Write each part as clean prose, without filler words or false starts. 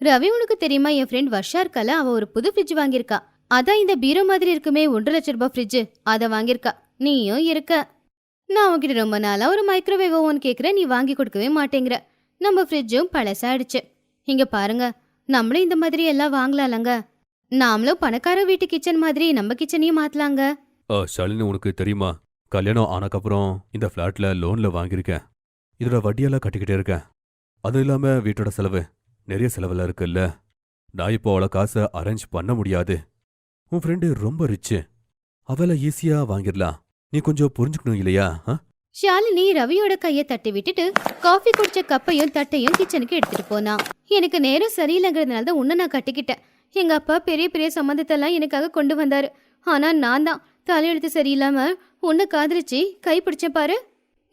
ரவி, உனக்கு தெரியுமா, என் ஃப்ரெண்ட் வர்ஷா இருக்கால, அவ ஒரு புது ஃப்ரிட்ஜ் வாங்கியிருக்கா. அதான் இந்த பீரோ மாதிரி இருக்குமே 1,50,000 ஃப்ரிட்ஜ், அதை வாங்கியிருக்கா. நீயும் இருக்க. நான் உன்கிட்ட ரொம்ப நாளா ஒரு மைக்ரோவேவ் ஓவன் கேட்குறேன், நீ வாங்கி கொடுக்கவே மாட்டேங்கிற. நம்ம ஃப்ரிட்ஜும் பழசாயிடுச்சு. இங்க பாருங்க, நம்மளும் இந்த மாதிரி எல்லாம் வாங்கலாம்லங்க. நாமளும் பணக்கார வீட்டு கிச்சன் மாதிரி நம்ம கிச்சனையும் மாத்தலாங்க. ஷாலினி, உனக்கு தெரியுமா, கல்யாணம் ஆனக்கப்புறம் இந்த ஃப்ளாட்ல லோன்ல வாங்கியிருக்கேன். இதோட வட்டியெல்லாம் கட்டிக்கிட்டே இருக்கேன். அதுவும் இல்லாம வீட்டோட செலவு நிறைய செலவெல்லாம் இருக்குல்ல. நான் இப்போ அவளை காசை அரேஞ்ச் பண்ண முடியாது. உன் ஃப்ரெண்டு ரொம்ப ரிச்சு, அவளை ஈஸியா வாங்கிடலாம். நீ கொஞ்சம் புரிஞ்சுக்கணும் இல்லையா? ஷாலினி ரவியோட கையை தட்டி விட்டுட்டு காஃபி குடிச்ச கப்பையும் தட்டையும் கிச்சனுக்கு எடுத்துட்டு போனா. எனக்கு நேரம் சரியில்லைங்கிறதுனால தான் உன்னை நான் கட்டிக்கிட்டேன். எங்க அப்பா பெரிய பெரிய சம்மந்தத்தெல்லாம் எனக்காக கொண்டு வந்தாரு. ஆனா நான் தான் தலையெழுத்து சரியில்லாம உன்னை காதலிச்சு கை பிடிச்சேன் பாரு.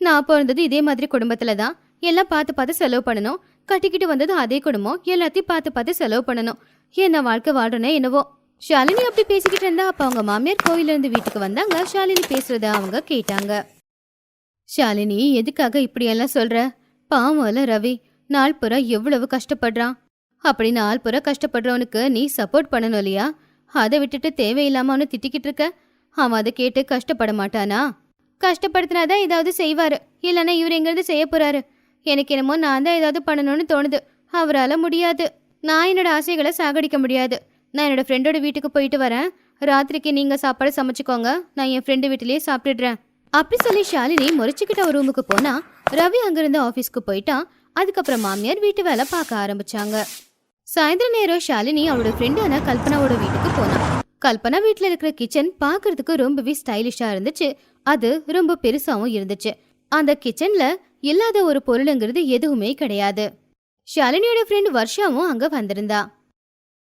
நான் பிறந்தது இதே மாதிரி குடும்பத்துல தான். எல்லாம் பார்த்து பார்த்து செலவு பண்ணணும். கட்டிக்கிட்டு வந்தது அதே குடும்பம். எல்லாத்தையும் பார்த்து பார்த்து செலவு பண்ணணும். என்ன வாழ்க்கை வாழ்றனே என்னவோ. ஷாலினி அப்படி பேசிக்கிட்டு இருந்தா அப்ப அவங்க மாமியார் கோயில இருந்து வீட்டுக்கு வந்தாங்க. ஷாலினி பேசுறத அவங்க கேட்டாங்க. ஷாலினி, எதுக்காக இப்படியெல்லாம் சொல்ற? பாவம்ல ரவி, நாள் புறா எவ்வளவு கஷ்டப்படுறான். அப்படி நாள் புறா கஷ்டப்படுறவனுக்கு நீ சப்போர்ட் பண்ணணும் இல்லையா? அதை விட்டுட்டு தேவையில்லாம அவனை திட்டிக்கிட்டு இருக்க. அவன் அதை கேட்டு கஷ்டப்பட மாட்டானா? கஷ்டப்படுத்தினாதான் ஏதாவது செய்வாரு. இல்லைன்னா இவர் எங்கிருந்து செய்ய போறாரு? எனக்கு என்னமோ நான் தான் ஏதாவது பண்ணணும்னு தோணுது. அவரால் முடியாது. நான் என்னோட ஆசைகளை சாகடிக்க முடியாது. நான் என்னோட ஃப்ரெண்டோட வீட்டுக்கு போயிட்டு வரேன். ராத்திரிக்கு நீங்க சாப்பாடு சமைச்சுக்கோங்க, நான் என் ஃப்ரெண்டு வீட்டிலேயே சாப்பிட்டுடுறேன் அப்படி சொல்லி ஷாலினி முறைச்சுக்கிட்ட ஒரு ரூமுக்கு போனா. ரவி அங்கிருந்து ஆபீஸ்க்கு போயிட்டான். அதுக்கப்புறம் மாமியார் வீட்டு வேலை பார்க்க ஆரம்பிச்சாங்க. சாயந்தர நேரம் ஷாலினி அவளோட ஃப்ரெண்டான கல்பனாவோட வீட்டுக்கு போனா. கல்பனா வீட்டுல இருக்கிற கிச்சன் பாக்குறதுக்கு ரொம்பவே ஸ்டைலிஷா இருந்துச்சு. அது ரொம்ப பெருசாவும் இருந்துச்சு. அந்த கிச்சன்ல இல்லாத ஒரு பொருளுங்கிறது எதுவுமே கிடையாது. ஷாலினியோட ஃப்ரெண்ட் வர்ஷாவும் அங்க வந்திருந்தா.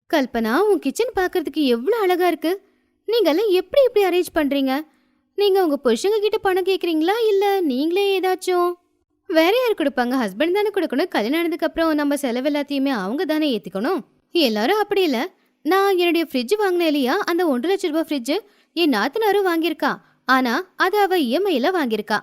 கல்பனா, உன் கிச்சன் பாக்குறதுக்கு எவ்வளவு அழகா இருக்கு. நீங்கெல்லாம் எப்படி இப்படி அரேஞ்ச் பண்றீங்க? நீங்க உங்க புருஷங்க கிட்ட பணம் கேக்குறீங்களா, இல்ல நீங்களே ஏதாச்சும்? வேற யாரு கொடுப்பாங்க? ஹஸ்பண்ட் தானே கொடுக்கணும். கல்யாணம் ஆனதுக்கு அப்புறம் நம்ம செலவு எல்லாத்தையுமே அவங்க தானே ஏத்துக்கணும். எல்லாரும் அப்படி இல்ல. நான் என்னுடைய ஃப்ரிட்ஜ் வாங்கினேன் இல்லையா, அந்த 1,00,000 ஃப்ரிட்ஜ் என் நாத்தனாரும் வாங்கியிருக்கா. ஆனா அது அவ இஎம்ஐல வாங்கியிருக்கா.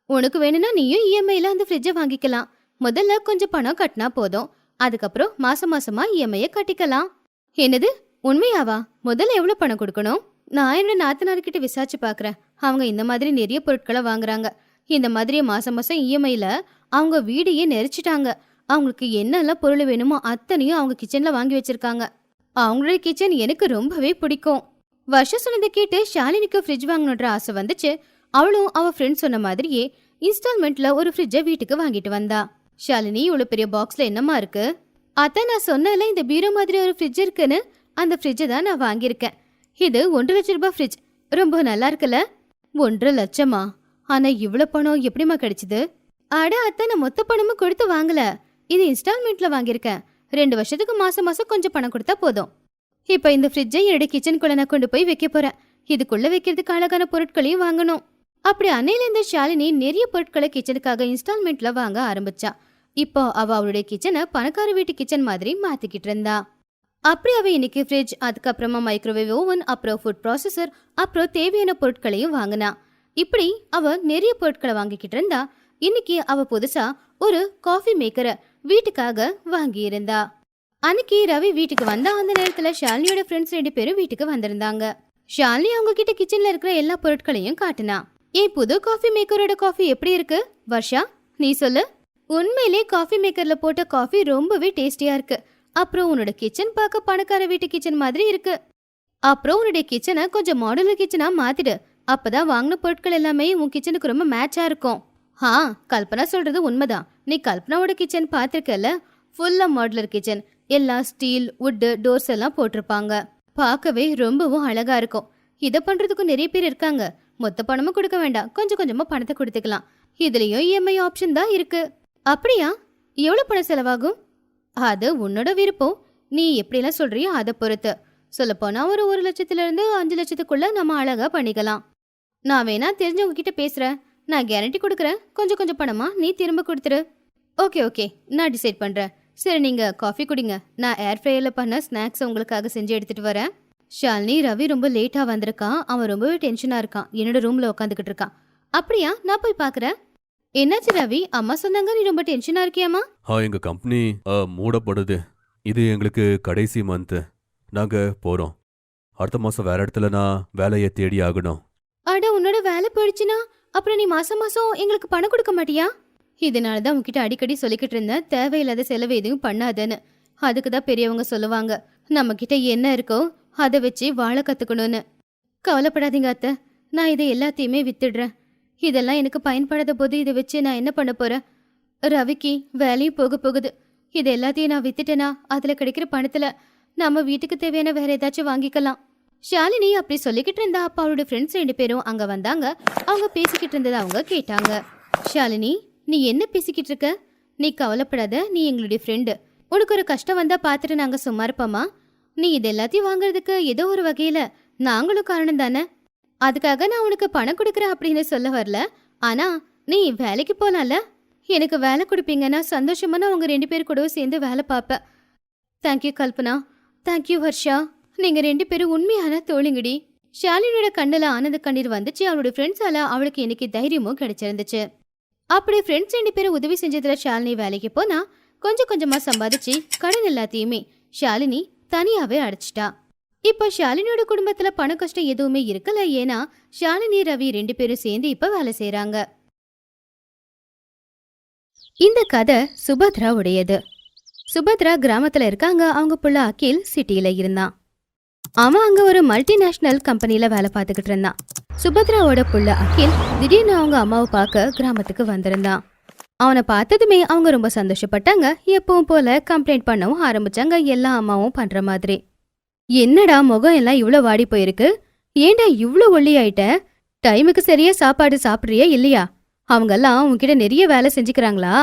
உனக்கு வேணும்னா நீயும் இஎம்ஐல அந்த ஃப்ரிட்ஜை வாங்கிக்கலாம். முதல்ல கொஞ்சம் பணம் கட்டினா போதும். அதுக்கப்புறம் மாசம் மாசமா இஎம்ஐய கட்டிக்கலாம். என்னது, உண்மையாவா? முதல்ல எவ்வளவு பணம் கொடுக்கணும்? நான் என்னோட நாத்தனார்கிட்ட விசாரிச்சு பாக்குறேன். அவங்க இந்த மாதிரி நிறைய பொருட்களை வாங்குறாங்க. இந்த மாதிரி மாசம் மாசம் இஎம்ஐல அவங்க வீடையே நெரிச்சிட்டாங்க. அவங்களுக்கு என்னெல்லாம் பொருள் வேணுமோ அத்தனையும் அவங்க கிச்சன்ல வாங்கி வச்சிருக்காங்க. அவங்களோட கிச்சன் எனக்கு ரொம்பவே பிடிக்கும். வருஷம் சொன்னதை கேட்டு ஷாலினிக்கு ஃப்ரிட்ஜ் வாங்கணுன்ற ஆசை வந்துச்சு. அவளும் அவ ஃப்ரெண்ட் சொன்ன மாதிரியே இன்ஸ்டால்மெண்ட்ல ஒரு ஃப்ரிட்ஜை வீட்டுக்கு வாங்கிட்டு வந்தா. ஷாலினி, இவ்வளவு பெரிய பாக்ஸ்ல என்னமா இருக்கு? அதான் நான் சொன்னல, இந்த பீரோ மாதிரி ஒரு ஃப்ரிட்ஜ் இருக்குன்னு. அந்த ஃப்ரிட்ஜை தான் நான் வாங்கியிருக்கேன். இது 1,00,000 ஃப்ரிட்ஜ். ரொம்ப நல்லா இருக்குல்ல? 1,00,000? ஆனா இவ்வளவு பணம் எப்படிமா கிடைச்சது? அட அத்தை, நான் மொத்த பணமும் கொடுத்து வாங்கல. இது இன்ஸ்டால்மெண்ட்ல வாங்கியிருக்கேன். 2 வருஷத்துக்கு மாசம் மாசம் கொஞ்சம் பணம் கொடுத்தா போதும். இப்ப இந்த ஃப்ரிட்ஜை என்னோட கிச்சனுக்குள்ள நான் கொண்டு போய் வைக்க போறேன். இதுக்குள்ள வைக்கிறதுக்கு அழகான பொருட்களையும் வாங்கணும். அப்படி அன்னையில இந்த ஷாலினி நிறைய பொருட்களை கிச்சனுக்காக இன்ஸ்டால்மெண்ட்ல வாங்க ஆரம்பிச்சா. இப்போ அவ அவளுடைய கிச்சனை பணக்கார வீட்டு கிச்சன் மாதிரி மாத்திக்கிட்டு இருந்தா. அப்படி அவ இன்னைக்கு ஃப்ரிட்ஜ், அதுக்கப்புறமா மைக்ரோவேவ் ஓவன், அப்புறம் ஃபுட் ப்ராசஸர், அப்புறம் தேவையான பொருட்களையும் வாங்கினா. இப்படி அவ நிறைய பொருட்களை வாங்கிக்கிட்டு இருந்தா. இன்னைக்கு அவ புதுசா ஒரு காஃபி மேக்கரை வீட்டுக்காக வாங்கி இருந்தா. அன்னைக்கு ரவி வீட்டுக்கு வந்தா. அந்த நேரத்துல ஷாலினியோட ஃப்ரெண்ட்ஸ் 2 பேரும் வீட்டுக்கு வந்திருந்தாங்க. ஷாலினி அவங்க கிட்ட கிச்சன்ல இருக்கிற எல்லா பொருட்களையும் காட்டினா. ஏன் புது காஃபி மேக்கரோட காஃபி எப்படி இருக்கு வர்ஷா, நீ சொல்லு. உண்மையிலே காஃபி மேக்கர்ல போட்ட காஃபி ரொம்பவே டேஸ்டியா இருக்கு. அப்புறம் உன்னோட கிச்சன் பார்க்க பணக்கார வீட்டு கிச்சன் மாதிரி இருக்கு. அப்புறம் உன்னுடைய கிச்சனை கொஞ்சம் மாடுலர் கிச்சனா மாத்திடு. அப்பதான் வாங்கின பொருட்கள் எல்லாமே உன் கிச்சனுக்கு ரொம்ப மேட்சா இருக்கும். கல்பனா சொல்றது உண்மைதான். நீ கல்பனாவோட கிச்சன் பார்த்திருக்கல, ஃபுல்லா மாடுலர் கிச்சன். எல்லாம் ஸ்டீல், வுட்டு, டோர்ஸ் எல்லாம் போட்டிருப்பாங்க. பார்க்கவே ரொம்பவும் அழகா இருக்கும். இதை பண்றதுக்கும் நிறைய பேர் இருக்காங்க. மொத்த பணமும் கொடுக்க வேண்டாம், கொஞ்சம் கொஞ்சமா பணத்தை கொடுத்துக்கலாம். இதுலயும் இஎம்ஐ ஆப்ஷன் தான் இருக்கு. அப்படியா? எவ்வளவு பணம் செலவாகும்? அது உன்னோட விருப்பம். நீ எப்படிலாம் சொல்றியோ அதை பொறுத்து. சொல்லப்போனா ஒரு 1,00,000 5 லட்சத்துக்குள்ள நம்ம அழகா பண்ணிக்கலாம். நான் வேணா தெரிஞ்சவங்க கிட்ட பேசுறேன். நான் கேரண்டி கொடுக்குறேன். கொஞ்சம் கொஞ்சம் பணமா நீ திரும்ப கொடுத்துரு. ஓகே, நான் டிசைட் பண்றேன். சரி, நீங்க காஃபி குடிங்க. நான் ஏர் ஃப்ரையர்ல பண்ண ஸ்நாக்ஸ் உங்களுக்காக செஞ்சு எடுத்துட்டு வரேன். ஷாலினி, ரவி ரொம்ப லேட்டா வந்திருக்கான். அவன் ரொம்பவே டென்ஷனா இருக்கான். என்னோட ரூம்ல உட்காந்துக்கிட்டு இருக்கான். அப்படியா? நான் போய் பாக்குறேன். என்னாச்சு ரவி? அம்மா சொன்னாங்க நீ ரொம்ப டென்ஷனா இருக்கியாமா? எங்க கம்பெனி மூடப்படுது. இது எங்களுக்கு கடைசி மந்த்து. நாங்க போறோம். அடுத்த மாசம் வேற இடத்துல நான் வேலையை தேடி ஆகணும். அட உன்னோட வேலை போயிடுச்சுன்னா அப்புறம் நீ மாசம் மாசம் எங்களுக்கு பணம் கொடுக்க மாட்டியா? இதனாலதான் உன்கிட்ட அடிக்கடி சொல்லிக்கிட்டு இருந்தேன், தேவையில்லாத செலவு எதுவும் பண்ணாதேன்னு. அதுக்கு தான் பெரியவங்க சொல்லுவாங்க, நம்ம கிட்ட என்ன இருக்கோ அதை வச்சு வாழ கத்துக்கணும்னு. கவலைப்படாதீங்க அத்தை, நான் இதை எல்லாத்தையுமே வித்துடுறேன். இதெல்லாம் எனக்கு பயன்படாத போது இதை வச்சு நான் என்ன பண்ண போறேன்? ரவிக்கு வேலையும் போக போகுது. இது எல்லாத்தையும் நான் வித்துட்டேனா அதுல கிடைக்கிற பணத்துல நம்ம வீட்டுக்கு தேவையான வேற ஏதாச்சும் வாங்கிக்கலாம். ஷாலினி அப்படி சொல்லிக்கிட்டு இருந்தா அப்ப அவரோட ஃப்ரெண்ட்ஸ் 2 பேரும் அங்க வந்தாங்க. அவங்க பேசிக்கிட்டு இருந்ததை அவங்க கேட்டாங்க. ஷாலினி, நீ என்ன பேசிக்கிட்டு இருக்க? நீ கவலைப்படாத, நீ எங்களுடைய ஃப்ரெண்டு. உனக்கு ஒரு கஷ்டம் வந்தா பார்த்துட்டு நாங்க சும்மா இருப்போமா? நீ இது எல்லாத்தையும் வாங்குறதுக்கு ஏதோ ஒரு வகையில நாங்களும் காரணம் தானே. அதுக்காக நான் உனக்கு பணம் கொடுக்குறேன் அப்படின்னு சொல்ல வரல. ஆனா நீ வேலைக்கு போலாம்ல. எனக்கு வேலை கொடுப்பீங்கன்னா சந்தோஷமா நான் உங்க 2 பேர் கூடவும் சேர்ந்து வேலை பார்ப்பேன். தேங்க்யூ கல்பனா, தேங்க்யூ வர்ஷா, நீங்க 2 பேரும் உண்மையான தோழிங்கடி. ஷாலினியோட கண்ணுல ஆனந்த கண்ணீர் வந்துச்சு. அவளோட ஃப்ரெண்ட்ஸால அவளுக்கு இன்னைக்கு தைரியமும் கிடைச்சிருந்துச்சு. அப்படி ஃப்ரெண்ட்ஸ் 2 பேரும் உதவி செஞ்சதுல ஷாலினி வேலைக்கு போனா கொஞ்சம் கொஞ்சமா சம்பாதிச்சு கடன் எல்லாத்தையுமே ஷாலினி தனியாவே அடைச்சிட்டா. இப்போ ஷாலினியோட குடும்பத்துல பண கஷ்டம் எதுவுமே இருக்கல. ஏன்னா ஷாலினி ரவி 2 பேரும் சேர்ந்து இப்ப வேலை செய்யறாங்க. இந்த கதை சுபத்ரா உடையது. சுபத்ரா கிராமத்துல இருக்காங்க. அவங்க புள்ள அகில் சிட்டியில இருந்தான். அவன் அங்க ஒரு மல்டிநேஷனல் கம்பெனில வேலை பார்த்துக்கிட்டு இருந்தான். சுபத்ராவோட புள்ள அகில் திடீர்னு அவங்க அம்மாவை பார்க்க கிராமத்துக்கு வந்திருந்தான். அவனை பார்த்ததுமே அவங்க ரொம்ப சந்தோஷப்பட்டாங்க. எப்பவும் போல கம்ப்ளைண்ட் பண்ணவும் ஆரம்பிச்சாங்க, எல்லா அம்மாவும் பண்ற மாதிரி. என்னடா முகம் எல்லாம் இவ்ளோ வாடி போயிருக்கு, ஏண்டா இவ்ளோ ஒல்லி ஆயிட்ட, டைமுக்கு சரியா சாப்பாடு சாப்பிடுறியா இல்லையா, அவங்கெல்லாம் உன்கிட்ட நிறைய வேலை செஞ்சுக்கிறாங்களா?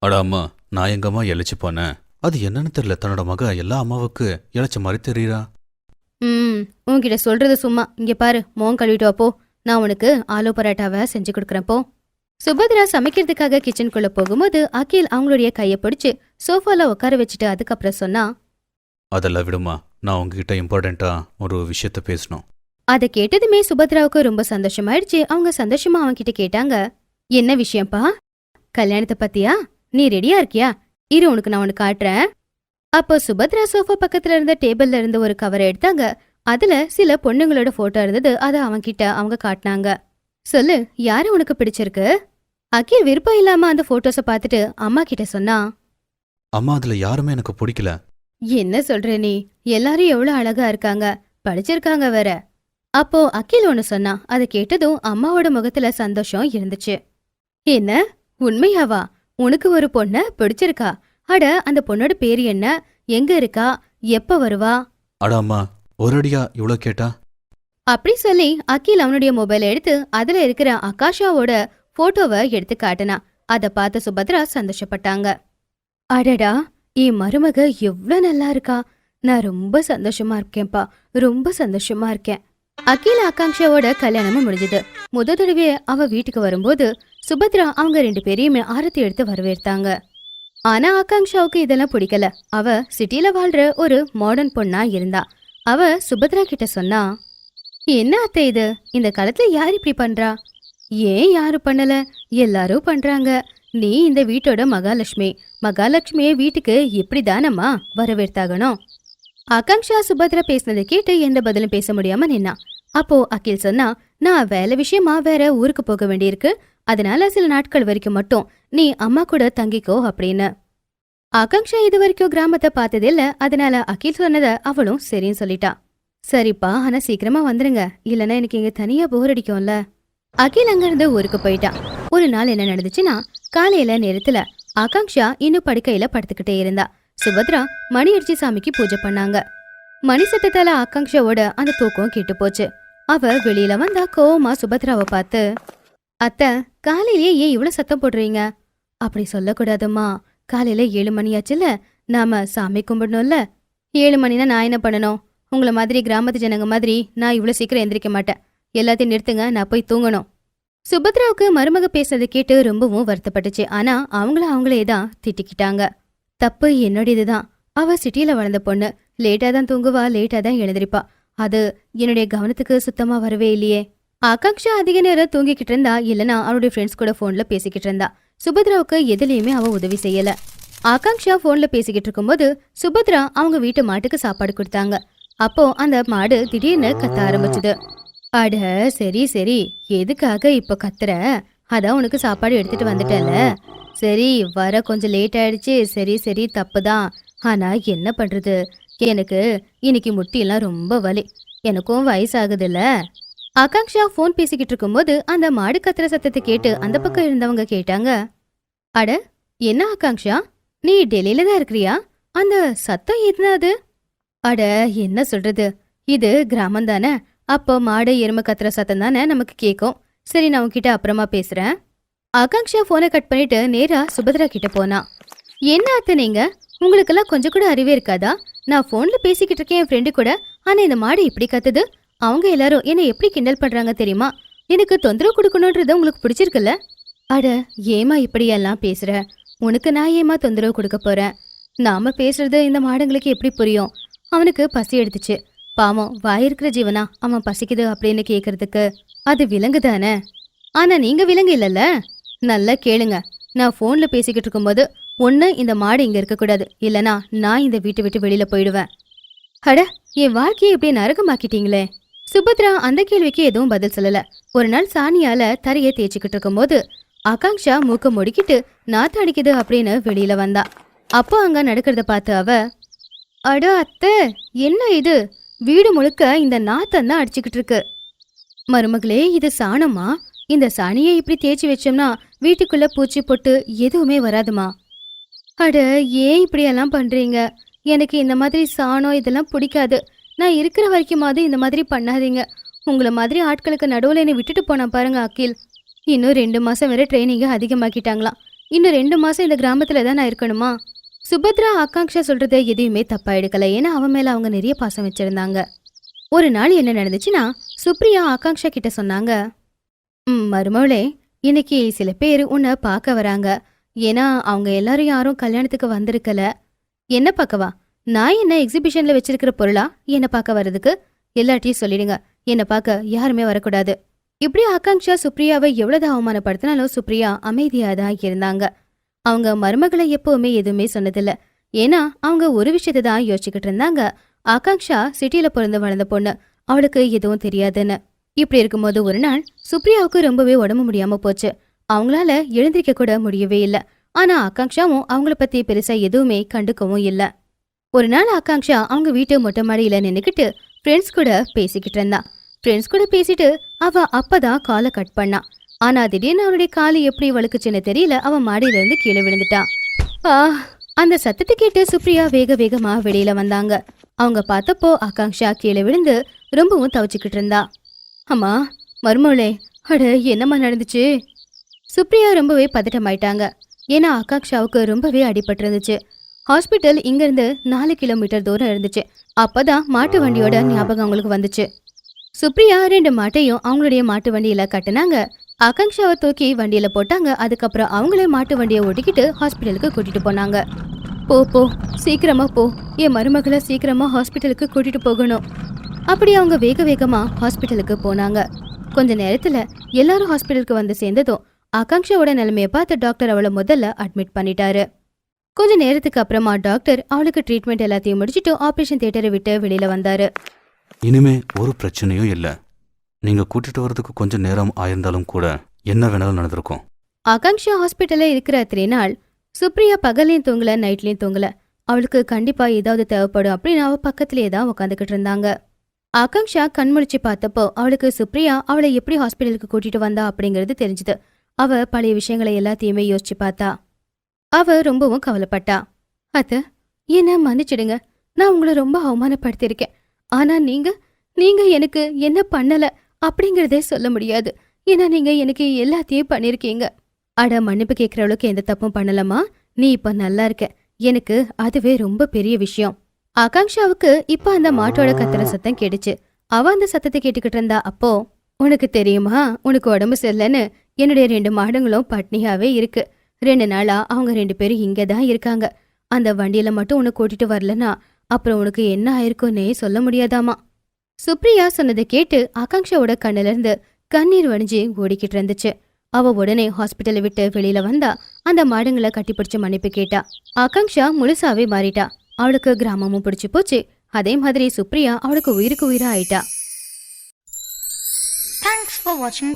அட அம்மா, நான் எங்கம்மா இழைச்சு போனேன்? அது என்னன்னு தெரியல, தன்னோட மக எல்லா அம்மாவுக்கு இழைச்ச மாதிரி தெரியுறா. உன்கிட்ட சொல்றது சும்மா. இங்க பாரு, மோன் கழுவிட்டு வாப்போ, நான் உனக்கு ஆலு பரோட்டாவை செஞ்சு கொடுக்குறேன் போ. சுபத்ரா சமைக்கிறதுக்காக கிச்சனுக்குள்ள போகும்போது அகில் அவங்களுடைய கையை பிடிச்சு சோஃபால உட்கார வச்சுட்டு அதுக்கப்புறம் சொன்னா, அதெல்லாம் விடுமா, நான் உங்ககிட்ட இம்பார்ட்டண்டா ஒரு விஷயத்த பேசணும். அதை கேட்டதுமே சுபத்ராவுக்கு ரொம்ப சந்தோஷமாயிடுச்சு. அவங்க சந்தோஷமா அவன்கிட்ட கேட்டாங்க, என்ன விஷயம்ப்பா? கல்யாணத்தை பத்தியா? நீ ரெடியா இருக்கியா? இரு, உனக்கு நான் உனக்கு காட்டுறேன். அப்போ சுபத்ரா சோஃபா பக்கத்துல இருந்த டேபிள்ல இருந்து ஒரு கவரை எடுத்தாங்க. அதுல சில பொண்ணுங்களோட போட்டோ இருந்தது. அதை அவன்கிட்ட அவங்க காட்டினாங்க. சொல்லு, யாரு உனக்கு பிடிச்சிருக்கு? அகில் விருப்பம் இல்லாம அந்த போட்டோஸ பார்த்துட்டு அம்மா கிட்ட சொன்னா, அம்மா, அதுல யாருமே எனக்கு பிடிக்கல. என்ன சொல்ற நீ? எல்லாரும் எவ்வளவு அழகா இருக்காங்க, படிச்சிருக்காங்க வேற. அப்போ அகில் ஒன்னு சொன்னா. அதை கேட்டதும் அம்மாவோட முகத்துல சந்தோஷம் இருந்துச்சு. என்ன, உண்மையாவா? உனக்கு ஒரு பொண்ண பிடிச்சிருக்கா? அட, அந்த பொண்ணோட பேரு என்ன, எங்க இருக்கா, எப்ப வருவா? அட அம்மா, ஒரு அடியா இவ்வளோ கேட்டா? அப்படி சொல்லி அகில் அவனுடைய மொபைலை எடுத்து அதுல இருக்கிற ஆகாஷாவோட போட்டோவை எடுத்து காட்டினா. அதை பார்த்து சுபத்ரா சந்தோஷப்பட்டாங்க. அடடா, என் மருமக எவ்வளவு நல்லா இருக்கா, நான் ரொம்ப சந்தோஷமா இருக்கேன்ப்பா, ரொம்ப சந்தோஷமா இருக்கேன். அகில் ஆகாங்ஷாவோட கல்யாணமும் முடிஞ்சது. முத தடவை அவ வீட்டுக்கு வரும்போது சுபத்ரா அவங்க 2 பேரையுமே ஆரத்தி எடுத்து வரவேற்த்தாங்க. ஆனா ஆகாங்ஷாவுக்கு இதெல்லாம் பிடிக்கல. அவ சிட்டில வாழ்ற ஒரு மாடர்ன் பொண்ணா இருந்தா. அவ சுபத்ரா கிட்ட சொன்னா, என்ன அத்தை இது, இந்த காலத்துல யார் இப்படி பண்றா? ஏன் யாரு பண்ணல, எல்லாரும் பண்றாங்க. நீ இந்த வீட்டோட மகாலட்சுமி, மகாலட்சுமியை வீட்டுக்கு இப்படிதானம்மா வரவேற்த்தாகணும். ஆகாங்ஷா சுபத்ரா பேசினதை கேட்டு எந்த பதிலும் பேச முடியாம நின்னா. அப்போ அகில் சொன்னா, நான் வேலை விஷயமா வேற ஊருக்கு போக வேண்டியிருக்கு, அதனால சில நாட்கள் வரைக்கும் மட்டும் நீ அம்மா கூட தங்கிக்கோ அப்படின்னு. ஆகாங்ஷா இது வரைக்கும் கிராமத்தை பார்த்ததில்ல. அதனால அகில் சொன்னதை அவளும் சரின்னு சொல்லிட்டா. சரிப்பா, ஆனா சீக்கிரமா வந்துருங்க, இல்லைன்னா எனக்கு இங்க தனியா போர் அடிக்கும்ல. அகில் அங்கிருந்து ஊருக்கு போயிட்டான். ஒரு நாள் என்ன நடந்துச்சுன்னா, காலையில நேரத்துல ஆகாங்ஷா இன்னும் படுக்கையில படுத்துக்கிட்டே இருந்தா. சுபத்ரா மணி அடிச்சு சாமிக்கு பூஜை பண்ணாங்க. மணி சத்தத்தால ஆகாங்ஷாவோட அந்த தூக்கம் கெட்டு போச்சு. அவ வெளியில வந்தா கோவமா சுபத்ராவை பார்த்து, அத்தை, காலையிலேயே ஏன் இவ்வளவு சத்தம் போடுறீங்க? அப்படி சொல்லக்கூடாதும்மா, காலையில 7 மணியாச்சுல, நாம சாமி கும்பிடணும்ல. 7 மணினா நான் என்ன பண்ணணும்? உங்களை மாதிரி கிராமத்து ஜனங்க மாதிரி நான் இவ்வளவு சீக்கிரம் எந்திரிக்க மாட்டேன். எல்லாத்தையும் நிறுத்துங்க, நான் போய் தூங்கணும். சுபத்ராவுக்கு மருமக பேசுனதை கேட்டு ரொம்பவும் வருத்தப்பட்டுச்சு. ஆனா அவங்களே தான் திட்டிக்கிட்டாங்க. தப்பு என்னுடையதுதான். அவ சிட்டியில வளர்ந்த பொண்ணு, லேட்டா தான் தூங்குவா, லேட்டா தான் எழுந்திருப்பா. அது என்னுடைய கவனத்துக்கு சுத்தமா வரவே இல்லையே. ஆகாங்ஷா அதிக நேரம் தூங்கிக்கிட்டு இருந்தா, இல்லனா அவளுடைய ஃப்ரெண்ட்ஸ் கூட போன்ல பேசிக்கிட்டு இருந்தா. சுபத்ராவுக்கு எதுலயுமே அவ உதவி செய்யல. ஆகாங்ஷா போன்ல பேசிக்கிட்டு இருக்கும்போது சுபத்ரா அவங்க வீட்டு மாட்டுக்கு சாப்பாடு கொடுத்தாங்க. அப்போ அந்த மாடு திடீர்னு கத்த ஆரம்பிச்சுது. அட சரி சரி, எதுக்காக இப்ப கத்துற? அதான் உனக்கு சாப்பாடு எடுத்துட்டு வந்துட்டேன்ல. சரி, வர கொஞ்சம் லேட் ஆயிடுச்சு. சரி சரி, தப்புதான். ஆனா என்ன பண்றது, எனக்கு இன்னைக்கு முட்டியெல்லாம் ரொம்ப வலி. எனக்கும் வயசாகுதுல்ல. ஆகாங்ஷா போன் பேசிக்கிட்டு இருக்கும்போது அந்த மாடு கத்துற சத்தத்தை கேட்டு அந்த பக்கம் இருந்தவங்க கேட்டாங்க. அட, என்ன ஆகாங்ஷா, நீ டெல்லியில தான் இருக்கிறியா? அந்த சத்தம் என்னது? அட, என்ன சொல்றது, இது கிராமம் தானே. அப்போ மாடு எருமை கத்துற சத்தம் தானே நமக்கு கேட்கும். சரி, நான் உன்கிட்ட அப்புறமா பேசுறேன். ஆகாங்ஷா போனை கட் பண்ணிட்டு நேரா சுபத்ரா கிட்ட போனா. என்ன அத்தை நீங்க, உங்களுக்கெல்லாம் கொஞ்சம் கூட அறிவே இருக்காதா? நான் போன்ல பேசிக்கிட்டு இருக்கேன் என் ஃப்ரெண்டு கூட, ஆனா இந்த மாடு இப்படி கத்துது. அவங்க எல்லாரும் என்ன எப்படி கிண்டல் பண்றாங்க தெரியுமா? எனக்கு தொந்தரவு கொடுக்கணும்ன்றது உங்களுக்கு பிடிச்சிருக்குல்ல? அட, ஏமா இப்படியெல்லாம் பேசுற? உனக்கு நான் ஏமா தொந்தரவு கொடுக்க போறேன்? நாம பேசுறது இந்த மாடுங்களுக்கு எப்படி புரியும்? அவனுக்கு பசி எடுத்துச்சு, பாவம் வாயிருக்கிற ஜீவனா அவன் பசிக்குது அப்படின்னு கேக்குறதுக்கு. அது விலங்கு தானே. ஆனா நீங்க விலங்கு இல்லல்ல. நல்லா கேளுங்க, நான் போன்ல பேசிக்கிட்டு இருக்கும்போது ஒண்ணு இந்த மாடு இங்க இருக்க கூடாது, இல்லனா நான் இந்த வீட்டை விட்டு வெளியில போயிடுவேன். அட, என் வாழ்க்கையை இப்படி நரகமாக்கிட்டீங்களே. சுபத்ரா அந்த கேள்விக்கு எதுவும் பதில் சொல்லல. ஒரு நாள் சாணியால தரையை தேய்ச்சிக்கிட்டு இருக்கும்போது ஆகாங்ஷா மூக்க முடிக்கிட்டு நாத்து அடிக்குது அப்படின்னு வெளியில வந்தா. அப்போ அங்க நடக்கிறத பார்த்து அவ, அட அத்தை, என்ன இது, வீடு முழுக்க இந்த நாத்தம் தான் அடிச்சுக்கிட்டு இருக்கு. மருமகளே, இது சாணமா? இந்த சாணியை இப்படி தேய்ச்சி வச்சோம்னா வீட்டுக்குள்ள பூச்சி பொட்டு எதுவுமே வராதுமா. அட, ஏன் இப்படியெல்லாம் பண்றீங்க? எனக்கு இந்த மாதிரி சாணம் இதெல்லாம் பிடிக்காது. நான் இருக்கிற வரைக்குமாவது இந்த மாதிரி பண்ணாதீங்க. உங்களை மாதிரி ஆட்களுக்கு நடுவில் என்னை விட்டுட்டு போனா பாருங்க அகில். இன்னும் 2 மாசம் வரை ட்ரைனிங்கை அதிகமாக்கிட்டாங்களாம். இன்னும் 2 மாசம் இந்த கிராமத்துல தான் நான் இருக்கணுமா? சுபத்ரா ஆகாங்ஷா சொல்றதை எதையுமே தப்பா எடுக்கல. ஏன்னா அவன் மேல அவங்க நிறைய பாசம் வச்சிருந்தாங்க. ஒரு நாள் என்ன நடந்துச்சுன்னா, சுப்ரியா ஆகாங்ஷா கிட்ட சொன்னாங்க, மருமவளே, இன்னைக்கு சில பேர் உன்னை பார்க்க வராங்க. ஏன்னா அவங்க எல்லாரும் யாரும் கல்யாணத்துக்கு வந்திருக்கல. என்ன பார்க்கவா? நான் என்ன எக்ஸிபிஷன்ல வச்சிருக்கிற பொருளா என்ன பார்க்க வர்றதுக்கு? எல்லாத்தையும் சொல்லிடுங்க, என்ன பார்க்க யாருமே வரக்கூடாது. இப்படி ஆகாங்ஷா சுப்ரியாவை எவ்வளவு அவமானப்படுத்தினாலும் சுப்ரியா அமைதியா தான் இருந்தாங்க. அவங்க மருமகளை எப்பவுமே எதுவுமே சொன்னதில்ல. ஏன்னா அவங்க ஒரு விஷயத்தை தான் யோசிச்சுக்கிட்டு இருந்தாங்க. ஆகாங்ஷா சிட்டியில பிறந்து வளர்ந்த பொண்ணு, அவளுக்கு எதுவும் தெரியாதுன்னு. இப்படி இருக்கும்போது ஒரு நாள் சுப்ரியாவுக்கு ரொம்பவே உடம்பு முடியாம போச்சு. அவங்களால எழுந்திருக்க கூட முடியவே இல்லை. ஆனா ஆகாங்ஷாவும் அவங்கள பத்தி பெருசா எதுவுமே கண்டுக்கவும் இல்ல. ஒரு நாள் ஆகாங்ஷா அவங்க வீட்டு மொட்டை மாடியில நின்னுக்கிட்டு ஃப்ரெண்ட்ஸ் கூட பேசிக்கிட்டு இருந்தா. ஃப்ரெண்ட்ஸ் கூட பேசிட்டு அவ அப்பதான் காலை கட் பண்ணா. ஆனா திடீர்னு அவளுடைய காலு எப்படி வழுக்குச்சுன்னு தெரியல, அவன் மாடியில இருந்து கீழே விழுந்துட்டான். அந்த சத்தத்தை கேட்டு சுப்ரியா வேக வேகமா வெளியில வந்தாங்க. அவங்க பார்த்தப்போ ஆகாங்ஷா கீழே விழுந்து ரொம்பவும் தவிச்சுக்கிட்டு இருந்தா. அம்மா, மருமவளே, அட என்னம்மா நடந்துச்சு? சுப்ரியா ரொம்பவே பதட்டமாயிட்டாங்க. ஏன்னா ஆகாங்ஷாவுக்கு ரொம்பவே அடிபட்டு இருந்துச்சு. ஹாஸ்பிட்டல் இங்க இருந்து 4 கிலோமீட்டர் தூரம் இருந்துச்சு. அப்பதான் மாட்டு வண்டியோட ஞாபகம் அவங்களுக்கு வந்துச்சு. சுப்ரியா 2 மாட்டையும் அவங்களுடைய மாட்டு வண்டியில கட்டினாங்க. ஆகாங்ஷாவை தூக்கி வண்டியில போட்டாங்க. அதுக்கப்புறம் அவங்களே மாட்டு வண்டியை ஓட்டிக்கிட்டு ஹாஸ்பிட்டலுக்கு கூட்டிட்டு போனாங்க. போ போ, சீக்கிரமா போ, என் மருமகளை சீக்கிரமா ஹாஸ்பிட்டலுக்கு கூட்டிட்டு போகணும். அப்படி அவங்க வேக வேகமா ஹாஸ்பிட்டலுக்கு போனாங்க. கொஞ்ச நேரத்துல எல்லாரும் ஹாஸ்பிட்டலுக்கு வந்து சேர்ந்ததும் ஆகாங்ஷாவோட நிலைமையை பார்த்து டாக்டர் அவளை முதல்ல அட்மிட் பண்ணிட்டாரு. கொஞ்ச நேரத்துக்கு அப்புறமா டாக்டர் அவளுக்கு ட்ரீட்மெண்ட் எல்லாத்தையும் முடிச்சுட்டு ஆபரேஷன் தியேட்டரை விட்டு வெளியில வந்தாரு. இனிமே ஒரு பிரச்சனையும் இல்லை. நீங்க கூட்டிட்டு வர்றதுக்கு கொஞ்சம் நேரம் ஆயிருந்தாலும் கூட என்ன வேணாலும் நடந்திருக்கும். ஆகாங்ஷா ஹாஸ்பிட்டல்ல இருக்கிற 3 நாள் சுப்ரியா பகல்லையும் தூங்கல, நைட்லயும் தூங்கல. அவளுக்கு கண்டிப்பா ஏதாவது தேவைப்படும் அப்படின்னு அவ பக்கத்திலேயே தான் உட்காந்துக்கிட்டு இருந்தாங்க. ஆகாங்ஷா கண்முழிச்சு பார்த்தப்போ அவளுக்கு சுப்ரியா அவளை எப்படி ஹாஸ்பிட்டலுக்கு கூட்டிட்டு வந்தா அப்படிங்கிறது தெரிஞ்சுது. அவ பழைய விஷயங்களை எல்லாத்தையுமே யோசிச்சு பார்த்தா. அவ ரொம்பவும் கவலைப்பட்டா. அத்த, என்ன மன்னிச்சிடுங்க, நான் உங்களை ரொம்ப அவமானப்படுத்திருக்கேன். ஆனா நீங்க எனக்கு என்ன பண்ணல அப்படிங்கறதே சொல்ல முடியாது. ஏன்னா நீங்க எனக்கு எல்லாத்தையும் பண்ணிருக்கீங்க. அட, மன்னிப்பு கேட்கிற அளவுக்கு எந்த தப்பும் பண்ணலமா. நீ இப்ப நல்லா இருக்க, எனக்கு அதுவே ரொம்ப பெரிய விஷயம். ஆகாங்ஷாவுக்கு இப்ப அந்த மாட்டோட கத்துற சத்தம் கேட்டுச்சு. அவ அந்த சத்தத்தை கேட்டுக்கிட்டு இருந்தா. அப்போ, உனக்கு தெரியுமா, உனக்கு உடம்பு சரியில்லைன்னு என்னுடைய 2 மாடுங்களும் பட்னியாவே இருக்கு. 2 நாளா அவங்க 2 பேரும் இங்கதான் இருக்காங்க. அந்த வண்டியில மட்டும் உன்னை கூட்டிட்டு வரலனா அப்புறம் உனக்கு என்ன ஆயிருக்குன்னே சொல்ல முடியாதாமா. சுப்ரியா சொன்னதை கேட்டு ஆகாங்ஷாவோட கண்ணுல இருந்து கண்ணீர் வடிஞ்சு ஓடிக்கிட்டு இருந்துச்சு. அவ உடனே ஹாஸ்பிட்டலை விட்டு வெளியில வந்தா. அந்த மாடுங்களை கட்டிப்பிடிச்சு மன்னிப்பு கேட்டா. ஆகாங்ஷா முழுசாவே மாறிட்டா. அவளுக்கு கிராமமும் பிடிச்சு போச்சு. அதே மாதிரி சுப்ரியா அவளுக்கு உயிருக்கு உயிரா ஆயிட்டா. Thanks for watching.